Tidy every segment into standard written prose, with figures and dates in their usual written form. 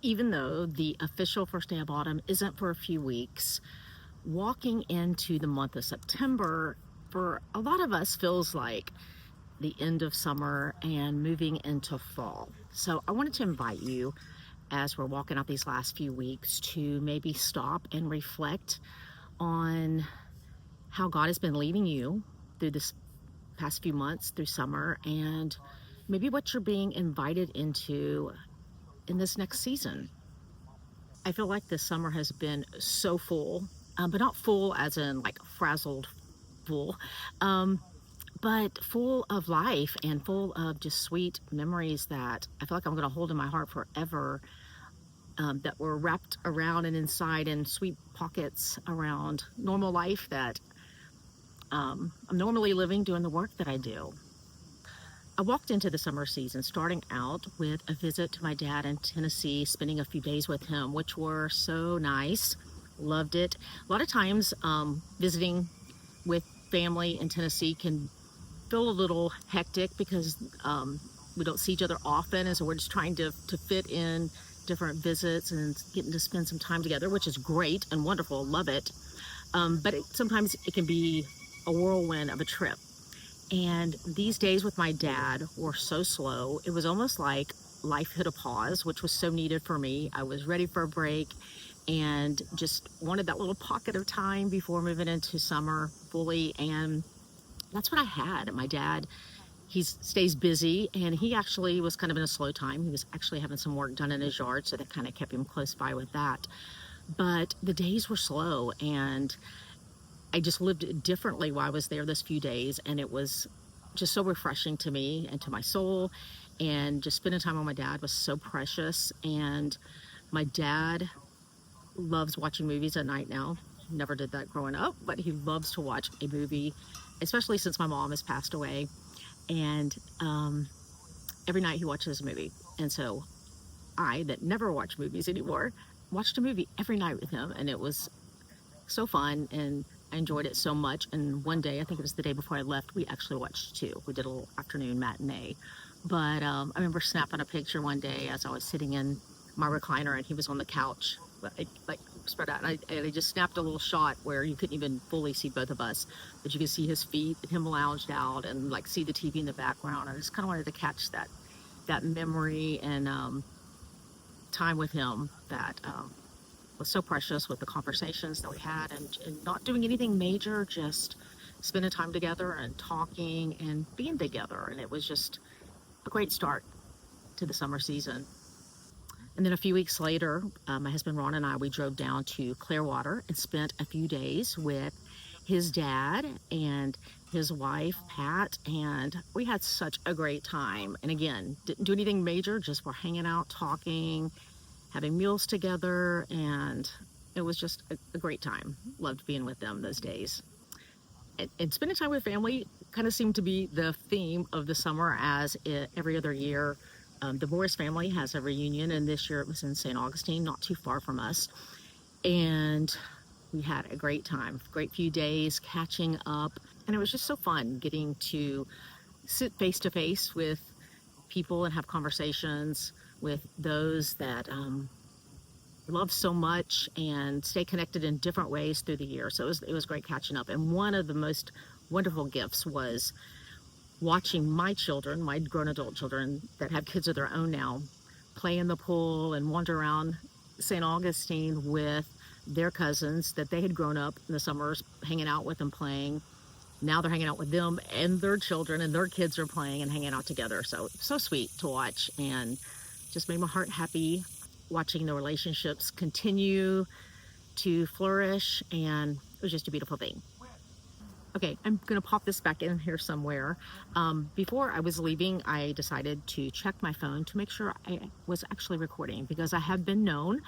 Even though the official first day of autumn isn't for a few weeks, walking into the month of September for a lot of us feels like the end of summer and moving into fall. So I wanted to invite you as we're walking out these last few weeks to maybe stop and reflect on how God has been leading you through this past few months through summer and maybe what you're being invited into in this next season. I feel like this summer has been so full, but not full as in like frazzled full, um, but full of life and full of just sweet memories that I feel like I'm going to hold in my heart forever, that were wrapped around and inside in sweet pockets around normal life that I'm normally living doing the work that I do. I walked into the summer season starting out with a visit to my dad in Tennessee, spending a few days with him, which were so nice. Loved it. A lot of times, visiting with family in Tennessee can feel a little hectic because we don't see each other often, and so we're just trying to fit in different visits and getting to spend some time together, which is great and wonderful. Love it. But sometimes it can be a whirlwind of a trip. And these days with my dad were so slow. It was almost like life hit a pause, which was so needed for me. I was ready for a break and just wanted that little pocket of time before moving into summer fully. And that's what I had. My dad, he stays busy, and he actually was kind of in a slow time. He was actually having some work done in his yard, so that kind of kept him close by with that. But the days were slow, and I just lived differently while I was there this few days, and it was just so refreshing to me and to my soul. And just spending time with my dad was so precious. And my dad loves watching movies at night now. Never did that growing up, but he loves to watch a movie, especially since my mom has passed away. And every night he watches a movie. And so I, that never watch movies anymore, watched a movie every night with him, and it was so fun, and I enjoyed it so much. And one day, I think it was the day before I left, we actually watched two. We did a little afternoon matinee. But I remember snapping a picture one day as I was sitting in my recliner and he was on the couch, like spread out. And I just snapped a little shot where you couldn't even fully see both of us, but you could see his feet, him lounged out, and like see the TV in the background. I just kind of wanted to catch that memory and time with him that was so precious, with the conversations that we had, and not doing anything major, just spending time together and talking and being together. And it was just a great start to the summer season. And then a few weeks later, my husband Ron and I, we drove down to Clearwater and spent a few days with his dad and his wife, Pat, and we had such a great time. And again, didn't do anything major, just we're hanging out, talking, having meals together, and it was just a great time. Loved being with them those days. And spending time with family kind of seemed to be the theme of the summer, as every other year. The Morris family has a reunion, and this year it was in St. Augustine, not too far from us. And we had a great time, great few days catching up. And it was just so fun getting to sit face to face with people and have conversations with those that love so much and stay connected in different ways through the year. So it was great catching up. And one of the most wonderful gifts was watching my children, my grown adult children that have kids of their own now, play in the pool and wander around St. Augustine with their cousins that they had grown up in the summers hanging out with and playing. Now they're hanging out with them and their children, and their kids are playing and hanging out together. So sweet to watch, and just made my heart happy watching the relationships continue to flourish, and it was just a beautiful thing. Okay, I'm gonna pop this back in here somewhere. Before I was leaving, I decided to check my phone to make sure I was actually recording, because I have been known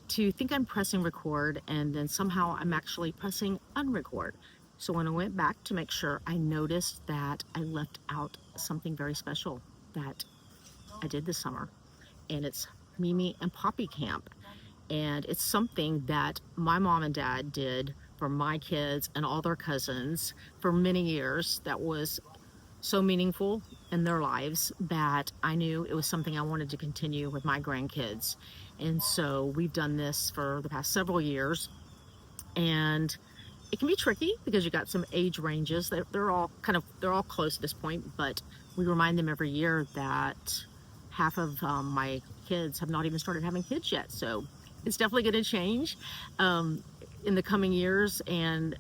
to think I'm pressing record and then somehow I'm actually pressing unrecord. So when I went back to make sure, I noticed that I left out something very special that I did this summer, and it's Mimi and Poppy Camp. And it's something that my mom and dad did for my kids and all their cousins for many years. That was so meaningful in their lives that I knew it was something I wanted to continue with my grandkids. And so we've done this for the past several years, and it can be tricky because you got some age ranges. They're all close at this point, but we remind them every year that half of my kids have not even started having kids yet. So it's definitely going to change um, in the coming years, and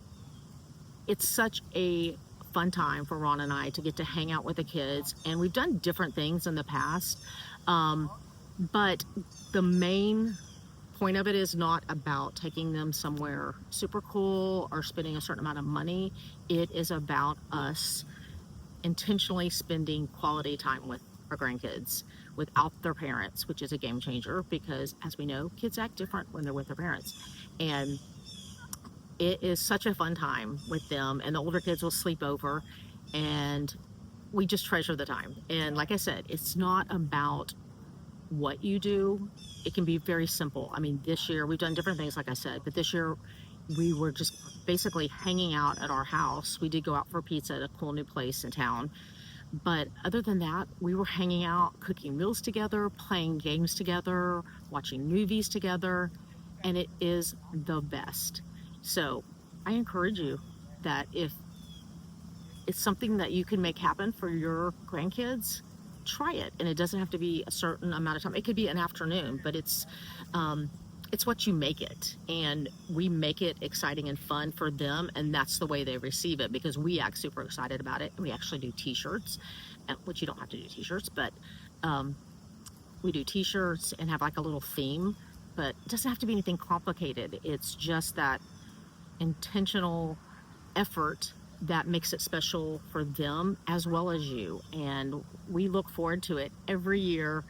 it's such a fun time for Ron and I to get to hang out with the kids. And we've done different things in the past, um, but the main point of it is not about taking them somewhere super cool or spending a certain amount of money. It is about us intentionally spending quality time with our grandkids without their parents, which is a game changer because, as we know, kids act different when they're with their parents. And it is such a fun time with them, and the older kids will sleep over, and we just treasure the time. And like I said, it's not about what you do. It can be very simple. I mean, this year we've done different things, like I said, but this year we were just basically hanging out at our house. We did go out for pizza at a cool new place in town. But other than that, we were hanging out, cooking meals together, playing games together, watching movies together, and it is the best. So I encourage you that if it's something that you can make happen for your grandkids, try it. And it doesn't have to be a certain amount of time. It could be an afternoon, but it's what you make it. And we make it exciting and fun for them, and that's the way they receive it because we act super excited about it. And we actually do t-shirts, which you don't have to do t-shirts, but um, we do t-shirts and have like a little theme, but it doesn't have to be anything complicated. It's just that intentional effort that makes it special for them as well as you. And we look forward to it every year.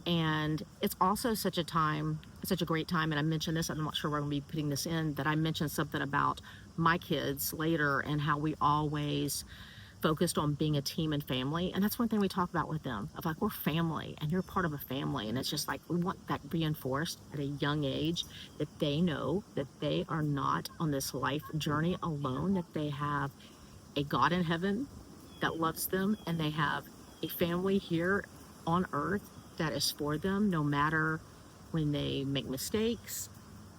And it's also such a time, such a great time. And I mentioned this, I'm not sure where I'm going to be putting this in, that I mentioned something about my kids later and how we always focused on being a team and family. And that's one thing we talk about with them of like, we're family and you're part of a family. And it's just like, we want that reinforced at a young age, that they know that they are not on this life journey alone, that they have a God in heaven that loves them, and they have a family here on earth that is for them, no matter when they make mistakes,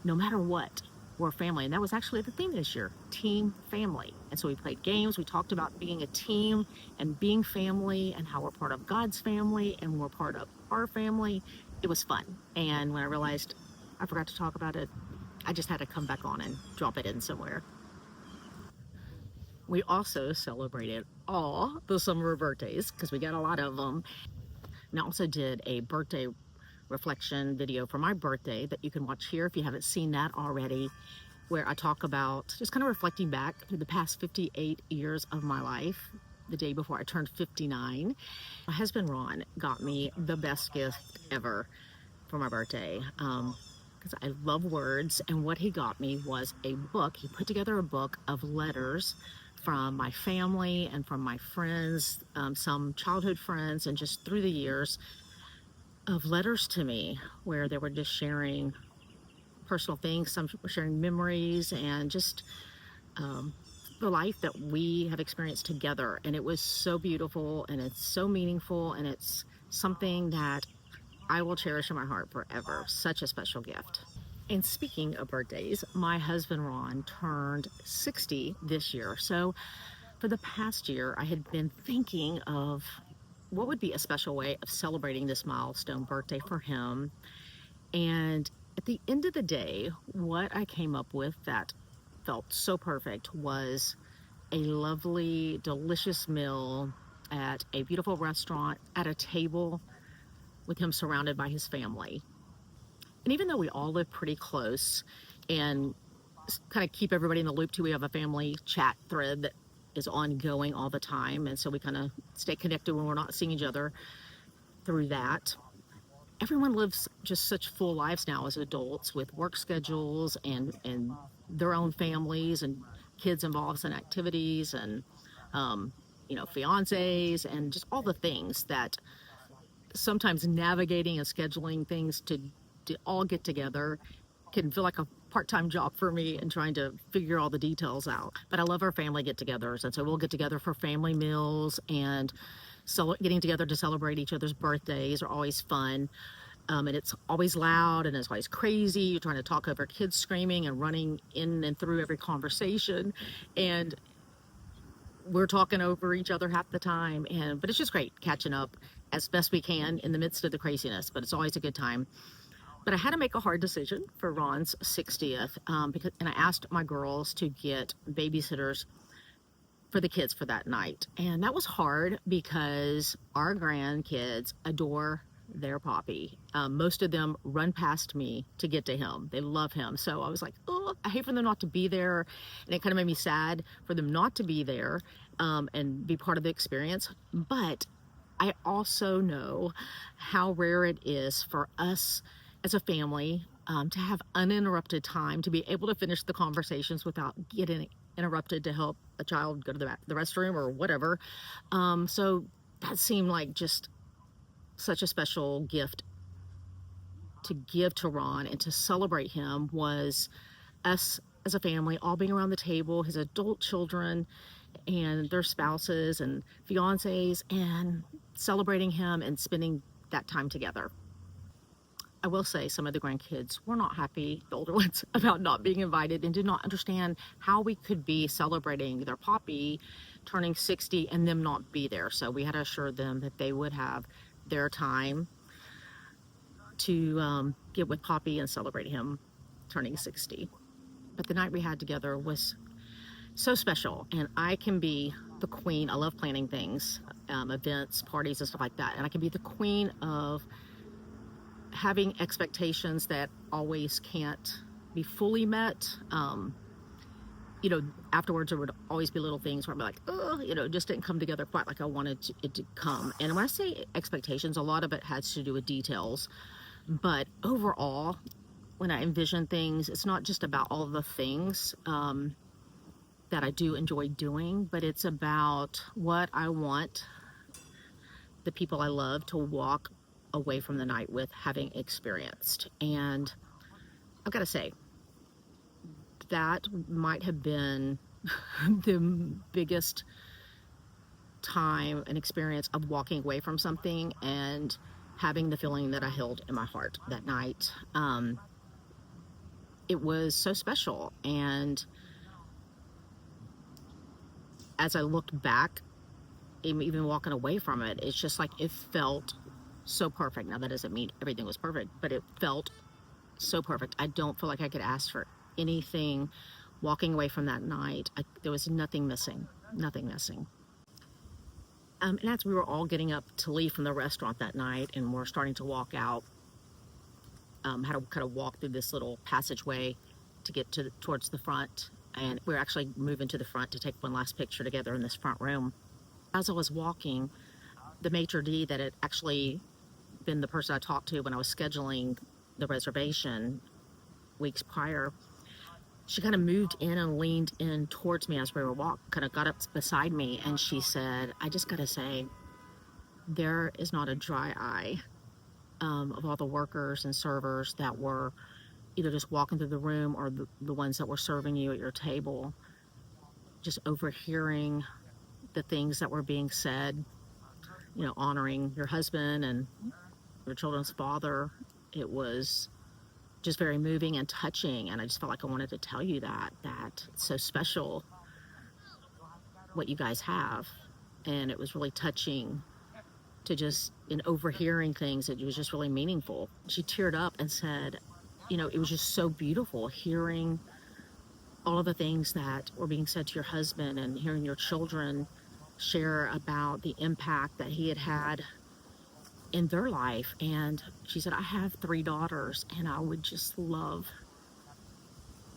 no matter what. We're a family. And that was actually the theme this year, team family. And so we played games. We talked about being a team and being family and how we're part of God's family and we're part of our family. It was fun. And when I realized I forgot to talk about it, I just had to come back on and drop it in somewhere. We also celebrated all the summer birthdays because we got a lot of them. And I also did a birthday reflection video for my birthday that you can watch here if you haven't seen that already, where I talk about just kind of reflecting back through the past 58 years of my life, the day before I turned 59. My husband Ron got me the best gift ever for my birthday. Because I love words, and what he got me was a book. He put together a book of letters from my family and from my friends, some childhood friends, and just through the years of letters to me where they were just sharing personal things, some were sharing memories, and just the life that we have experienced together. And it was so beautiful, and it's so meaningful, and it's something that I will cherish in my heart forever. Such a special gift. And speaking of birthdays, my husband Ron turned 60 this year. So for the past year, I had been thinking of what would be a special way of celebrating this milestone birthday for him. And at the end of the day, what I came up with that felt so perfect was a lovely, delicious meal at a beautiful restaurant at a table with him surrounded by his family. And even though we all live pretty close and kind of keep everybody in the loop too, we have a family chat thread that is ongoing all the time. And so we kind of stay connected when we're not seeing each other through that. Everyone lives just such full lives now as adults with work schedules and their own families and kids involved in activities and, fiancés and just all the things that sometimes navigating and scheduling things to all get together can feel like a part-time job for me and trying to figure all the details out. But I love our family get-togethers, and so we'll get together for family meals and getting together to celebrate each other's birthdays are always fun. And it's always loud and it's always crazy. You're trying to talk over kids screaming and running in and through every conversation. And we're talking over each other half the time. But it's just great catching up as best we can in the midst of the craziness. But it's always a good time. But I had to make a hard decision for Ron's 60th and I asked my girls to get babysitters for the kids for that night. And that was hard because our grandkids adore their Poppy. Most of them run past me to get to him. They love him. So I was like, oh, I hate for them not to be there. And it kind of made me sad for them not to be there and be part of the experience. But I also know how rare it is for us as a family to have uninterrupted time, to be able to finish the conversations without getting interrupted to help a child go to the restroom or whatever. So that seemed like just such a special gift to give to Ron and to celebrate him, was us as a family all being around the table, his adult children and their spouses and fiancés, and celebrating him and spending that time together. I will say some of the grandkids were not happy, the older ones, about not being invited and did not understand how we could be celebrating their Poppy turning 60 and them not be there. So we had to assure them that they would have their time to get with Poppy and celebrate him turning 60. But the night we had together was so special, and I can be the queen. I love planning things, events, parties, and stuff like that. And I can be the queen of having expectations that always can't be fully met. Afterwards there would always be little things where I'm like, oh, it just didn't come together quite like I wanted it to come. And when I say expectations, a lot of it has to do with details. But overall, when I envision things, it's not just about all the things that I do enjoy doing, but it's about what I want the people I love to walk away from the night with having experienced. And I've got to say, that might have been the biggest time and experience of walking away from something and having the feeling that I held in my heart that night. It was so special. And as I looked back, even walking away from it, it's just like it felt so perfect. Now, that doesn't mean everything was perfect, but it felt so perfect. I don't feel like I could ask for anything walking away from that night. There was nothing missing. And as we were all getting up to leave from the restaurant that night and we're starting to walk out, had to kind of walk through this little passageway to get towards the front. And we were actually moving to the front to take one last picture together in this front room. As I was walking, the maitre d' that had actually been the person I talked to when I was scheduling the reservation weeks prior, she kind of moved in and leaned in towards me as we were walking, kind of got up beside me, and she said, I just got to say, there is not a dry eye of all the workers and servers that were either just walking through the room or the ones that were serving you at your table, just overhearing the things that were being said, honoring your husband and your children's father. It was just very moving and touching, and I just felt like I wanted to tell you that it's so special what you guys have. And it was really touching to just, in overhearing things, it was just really meaningful. She teared up and said, it was just so beautiful hearing all of the things that were being said to your husband and hearing your children share about the impact that he had had in their life. And she said, I have 3 daughters and I would just love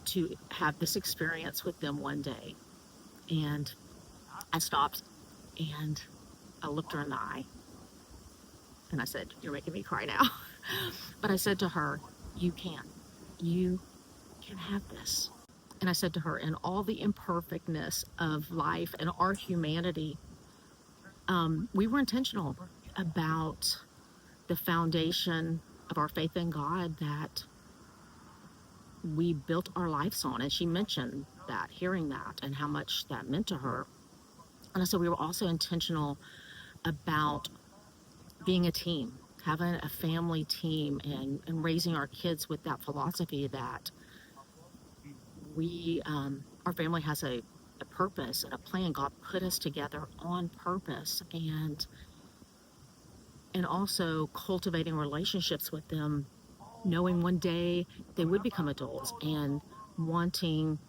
to have this experience with them one day. And I stopped and I looked her in the eye and I said, you're making me cry now. But I said to her, you can have this. And I said to her, in all the imperfectness of life and our humanity, we were intentional about the foundation of our faith in God that we built our lives on. And she mentioned that, hearing that, and how much that meant to her. And I said we were also intentional about being a team, having a family team, and raising our kids with that philosophy that our family has a purpose and a plan. God put us together on purpose, and also cultivating relationships with them, knowing one day they would become adults and wanting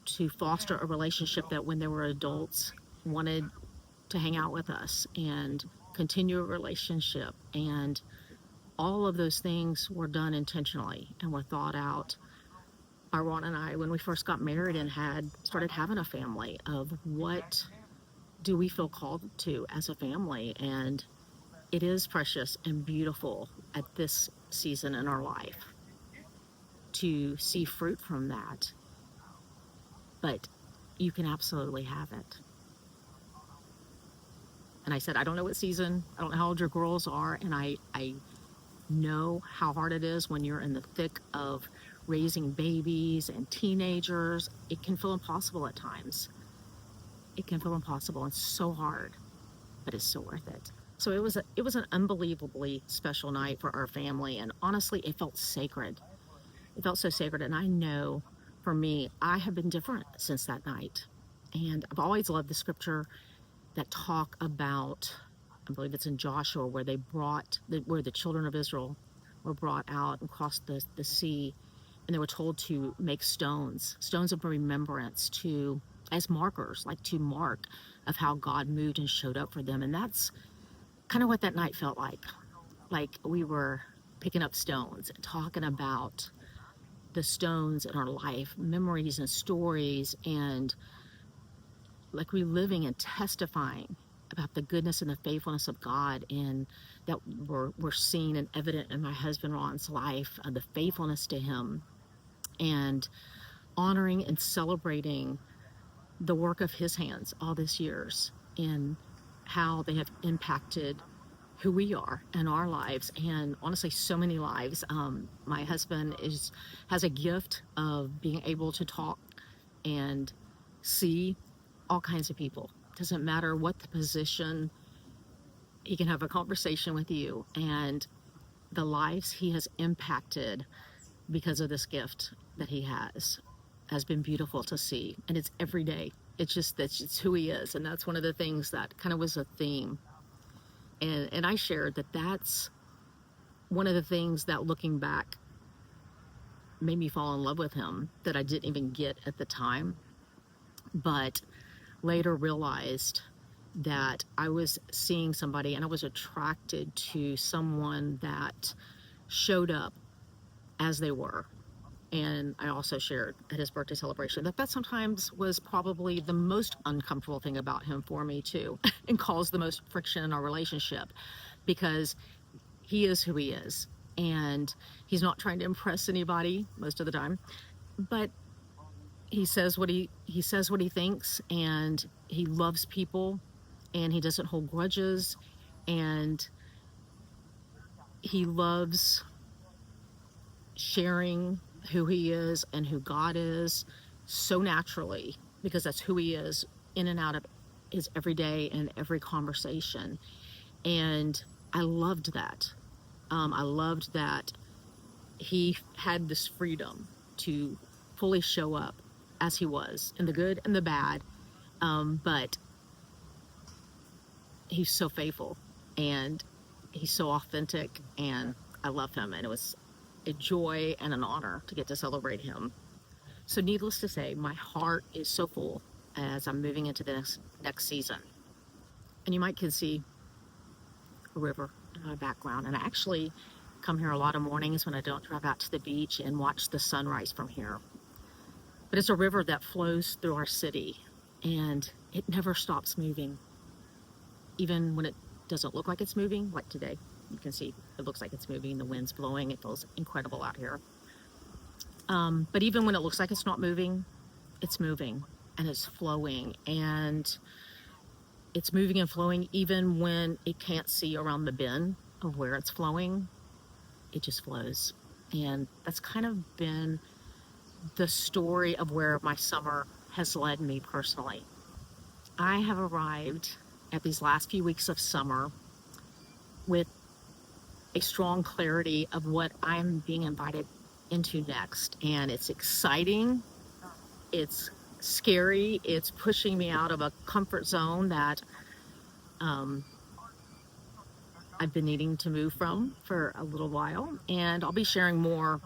to foster a relationship that when they were adults wanted to hang out with us and continue a relationship. And all of those things were done intentionally and were thought out by Ron and I when we first got married and had started having a family, of what do we feel called to as a family. And it is precious and beautiful at this season in our life to see fruit from that. But you can absolutely have it. And I said, I don't know what season, I don't know how old your girls are, and I know how hard it is when you're in the thick of raising babies and teenagers. It can feel impossible at times. It can feel impossible and so hard, but it's so worth it. So it was an unbelievably special night for our family, and honestly, it felt sacred. It felt so sacred, and I know for me, I have been different since that night. And I've always loved the scripture that talk about, I believe it's in Joshua, where where the children of Israel were brought out and crossed the sea, and they were told to make stones of remembrance, to as markers, like to mark of how God moved and showed up for them. And that's kind of what that night felt like. Like we were picking up stones and talking about the stones in our life, memories and stories, and like reliving and testifying about the goodness and the faithfulness of God, and that were seen and evident in my husband Ron's life, the faithfulness to him, and honoring and celebrating the work of his hands all these years, and how they have impacted who we are in our lives, and honestly so many lives. My husband has a gift of being able to talk and see all kinds of people. Doesn't matter what the position, he can have a conversation with you, and the lives he has impacted because of this gift that he has been beautiful to see. And it's every day. That's just who he is. And that's one of the things that kind of was a theme. And I shared that that's one of the things that, looking back, made me fall in love with him, that I didn't even get at the time, but later realized that I was seeing somebody and I was attracted to someone that showed up as they were. And I also shared at his birthday celebration that sometimes was probably the most uncomfortable thing about him for me too, and caused the most friction in our relationship, because he is who he is, and he's not trying to impress anybody most of the time, but he says what he thinks, and he loves people, and he doesn't hold grudges, and he loves sharing who he is and who God is so naturally, because that's who he is in and out of his everyday and every conversation. And I loved that. I loved that he had this freedom to fully show up as he was, in the good and the bad. But he's so faithful, and he's so authentic, and I love him. And it was a joy and an honor to get to celebrate him. So needless to say, my heart is so full as I'm moving into the next season. And you might can see a river in my background. And I actually come here a lot of mornings when I don't drive out to the beach and watch the sunrise from here. But it's a river that flows through our city, and it never stops moving. Even when it doesn't look like it's moving, like today, you can see it looks like it's moving, the wind's blowing, it feels incredible out here. But even when it looks like it's not moving, it's moving and it's flowing, and it's moving and flowing even when it can't see around the bend of where it's flowing. It just flows. And that's kind of been the story of where my summer has led me personally. I have arrived at these last few weeks of summer with a strong clarity of what I'm being invited into next. And it's exciting, it's scary, it's pushing me out of a comfort zone that um, I've been needing to move from for a little while. And I'll be sharing more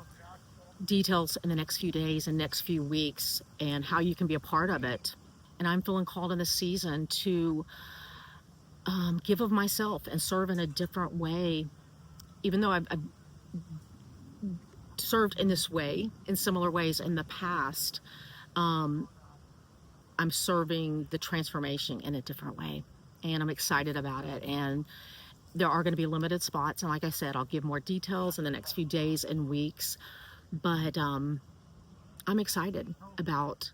details in the next few days and next few weeks and how you can be a part of it. And I'm feeling called in this season to give of myself and serve in a different way. Even though I've served in this way, in similar ways in the past, um, I'm serving the transformation in a different way. And I'm excited about it. And there are going to be limited spots. And like I said, I'll give more details in the next few days and weeks. But I'm excited about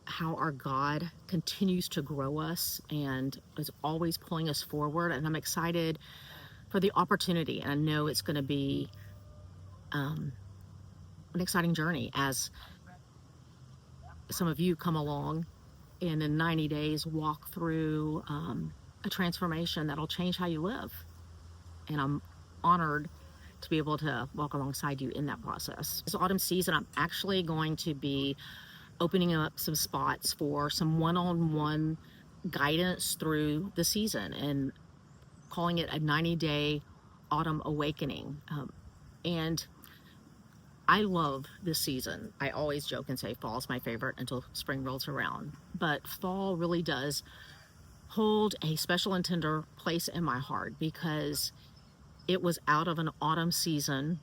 how our God continues to grow us and is always pulling us forward. And I'm excited for the opportunity. And I know it's going to be an exciting journey as some of you come along and in 90 days walk through a transformation that'll change how you live. And I'm honored to be able to walk alongside you in that process. This autumn season, I'm actually going to be opening up some spots for some one-on-one guidance through the season and calling it a 90-day autumn awakening. And I love this season. I always joke and say fall is my favorite until spring rolls around. But fall really does hold a special and tender place in my heart because it was out of an autumn season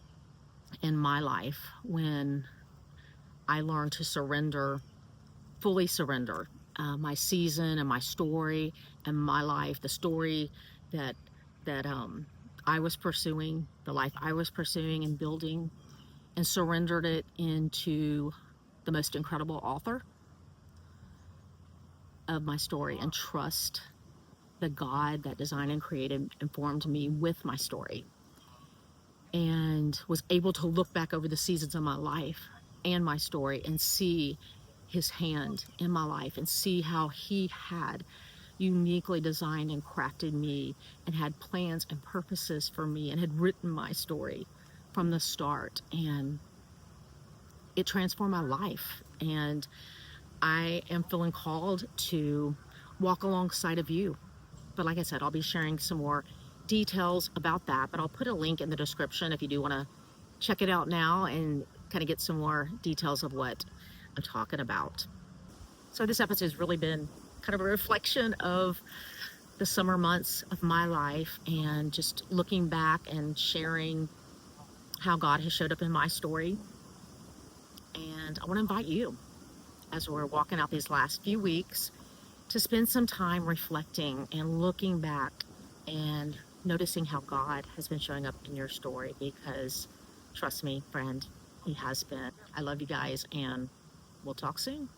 in my life when I learned to surrender, fully surrender my season and my story and my life, the story that that I was pursuing, the life I was pursuing and building, and surrendered it into the most incredible author of my story and trust the God that designed and created and formed me with my story, and was able to look back over the seasons of my life and my story and see his hand in my life and see how he had uniquely designed and crafted me and had plans and purposes for me and had written my story from the start. And it transformed my life. And I am feeling called to walk alongside of you. But like I said, I'll be sharing some more details about that, but I'll put a link in the description if you do want to check it out now and kind of get some more details of what I'm talking about. So this episode has really been kind of a reflection of the summer months of my life and just looking back and sharing how God has showed up in my story. And I want to invite you, as we're walking out these last few weeks, to spend some time reflecting and looking back and noticing how God has been showing up in your story, because trust me, friend, he has been. I love you guys, and we'll talk soon.